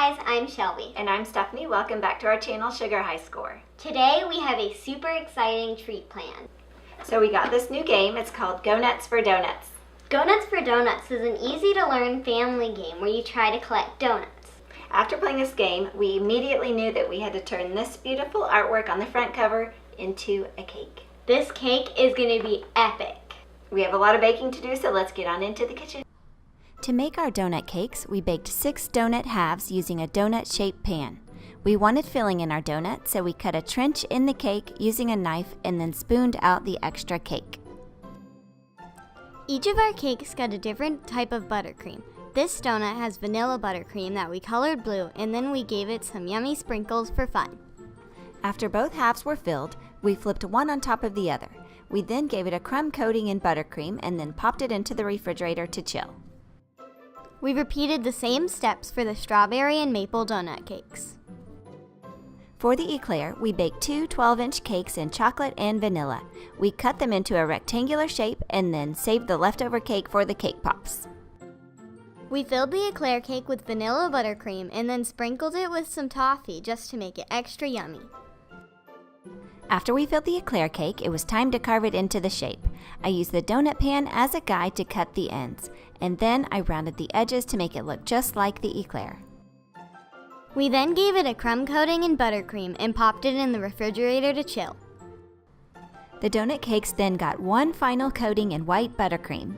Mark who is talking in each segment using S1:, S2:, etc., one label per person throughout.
S1: guys, I'm Shelby.
S2: And I'm Stephanie. Welcome back to our channel, Sugar High Score.
S1: Today we have a super exciting treat plan.
S2: So we got this new game. It's called Go Nuts for Donuts.
S1: Go Nuts for Donuts is an easy-to-learn family game where you try to collect donuts.
S2: After playing this game, we immediately knew that we had to turn this beautiful artwork on the front cover into a cake.
S1: This cake is going to be epic.
S2: We have a lot of baking to do, so let's get on into the kitchen.
S3: To make our donut cakes, we baked 6 donut halves using a donut-shaped pan. We wanted filling in our donut, so we cut a trench in the cake using a knife and then spooned out the extra cake.
S4: Each of our cakes got a different type of buttercream. This donut has vanilla buttercream that we colored blue, and then we gave it some yummy sprinkles for fun.
S3: After both halves were filled, we flipped one on top of the other. We then gave it a crumb coating in buttercream and then popped it into the refrigerator to chill.
S4: We repeated the same steps for the strawberry and maple donut cakes.
S3: For the eclair, we baked 2 12-inch cakes in chocolate and vanilla. We cut them into a rectangular shape and then saved the leftover cake for the cake pops.
S4: We filled the eclair cake with vanilla buttercream and then sprinkled it with some toffee just to make it extra yummy.
S3: After we filled the eclair cake, it was time to carve it into the shape. I used the donut pan as a guide to cut the ends, and then I rounded the edges to make it look just like the eclair.
S4: We then gave it a crumb coating in buttercream and popped it in the refrigerator to chill.
S3: The donut cakes then got one final coating in white buttercream,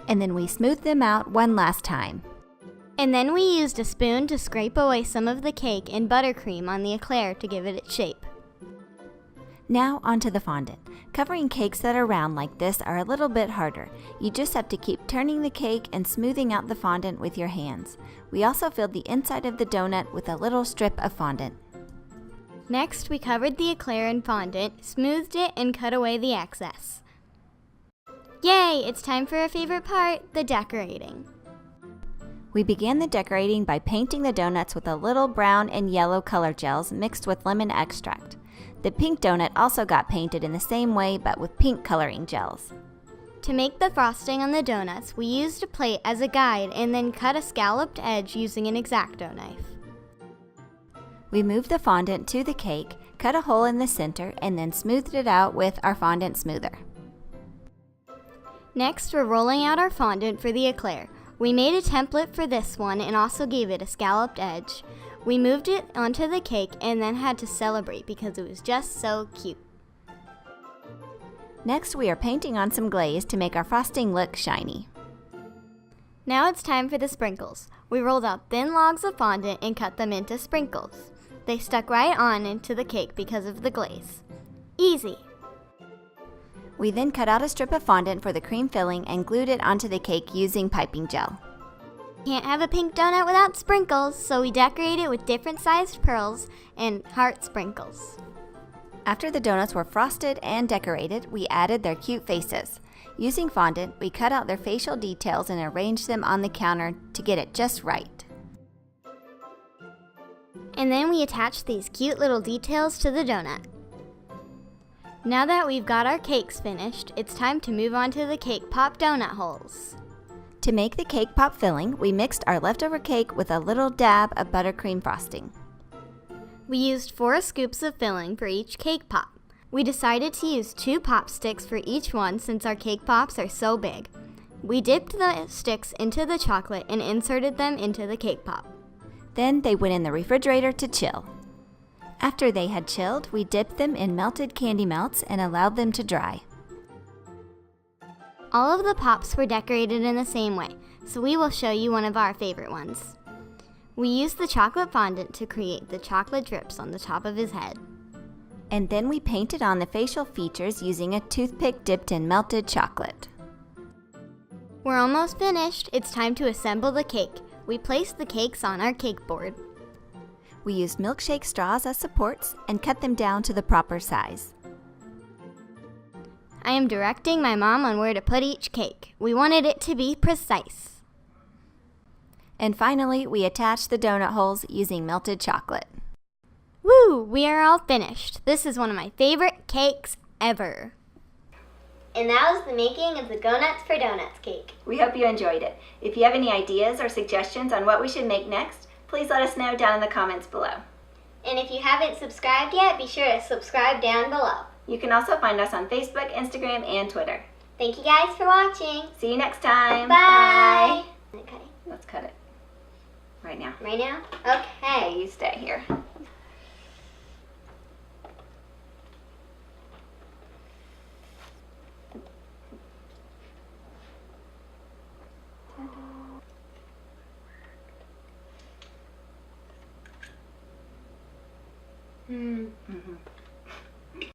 S3: and then we smoothed them out one last time.
S4: And then we used a spoon to scrape away some of the cake and buttercream on the eclair to give it its shape.
S3: Now onto the fondant. Covering cakes that are round like this are a little bit harder. You just have to keep turning the cake and smoothing out the fondant with your hands. We also filled the inside of the donut with a little strip of fondant.
S4: Next, we covered the eclair in fondant, smoothed it, and cut away the excess. Yay! It's time for our favorite part, the decorating.
S3: We began the decorating by painting the donuts with a little brown and yellow color gels mixed with lemon extract. The pink donut also got painted in the same way but with pink coloring gels.
S4: To make the frosting on the donuts, we used a plate as a guide and then cut a scalloped edge using an X-Acto knife.
S3: We moved the fondant to the cake, cut a hole in the center, and then smoothed it out with our fondant smoother.
S4: Next, we're rolling out our fondant for the eclair. We made a template for this one and also gave it a scalloped edge. We moved it onto the cake and then had to celebrate because it was just so cute.
S3: Next, we are painting on some glaze to make our frosting look shiny.
S4: Now it's time for the sprinkles. We rolled out thin logs of fondant and cut them into sprinkles. They stuck right on into the cake because of the glaze. Easy!
S3: We then cut out a strip of fondant for the cream filling and glued it onto the cake using piping gel.
S4: Can't have a pink donut without sprinkles, so we decorate it with different sized pearls and heart sprinkles.
S3: After the donuts were frosted and decorated, we added their cute faces. Using fondant, we cut out their facial details and arranged them on the counter to get it just right.
S4: And then we attached these cute little details to the donut. Now that we've got our cakes finished, it's time to move on to the cake pop donut holes.
S3: To make the cake pop filling, we mixed our leftover cake with a little dab of buttercream frosting.
S4: We used 4 scoops of filling for each cake pop. We decided to use 2 pop sticks for each one since our cake pops are so big. We dipped the sticks into the chocolate and inserted them into the cake pop.
S3: Then they went in the refrigerator to chill. After they had chilled, we dipped them in melted candy melts and allowed them to dry.
S4: All of the pops were decorated in the same way, so we will show you one of our favorite ones. We used the chocolate fondant to create the chocolate drips on the top of his head.
S3: And then we painted on the facial features using a toothpick dipped in melted chocolate.
S4: We're almost finished. It's time to assemble the cake. We placed the cakes on our cake board.
S3: We used milkshake straws as supports and cut them down to the proper size.
S4: I am directing my mom on where to put each cake. We wanted it to be precise.
S3: And finally, we attached the donut holes using melted chocolate.
S4: Woo! We are all finished. This is one of my favorite cakes ever.
S1: And that was the making of the Go Nuts for Donuts cake.
S2: We hope you enjoyed it. If you have any ideas or suggestions on what we should make next, please let us know down in the comments below.
S1: And if you haven't subscribed yet, be sure to subscribe down below.
S2: You can also find us on Facebook, Instagram, and Twitter.
S1: Thank you guys for watching.
S2: See you next time.
S1: Bye. Okay.
S2: Let's cut it. Right now.
S1: Right now? Okay.
S2: You stay here.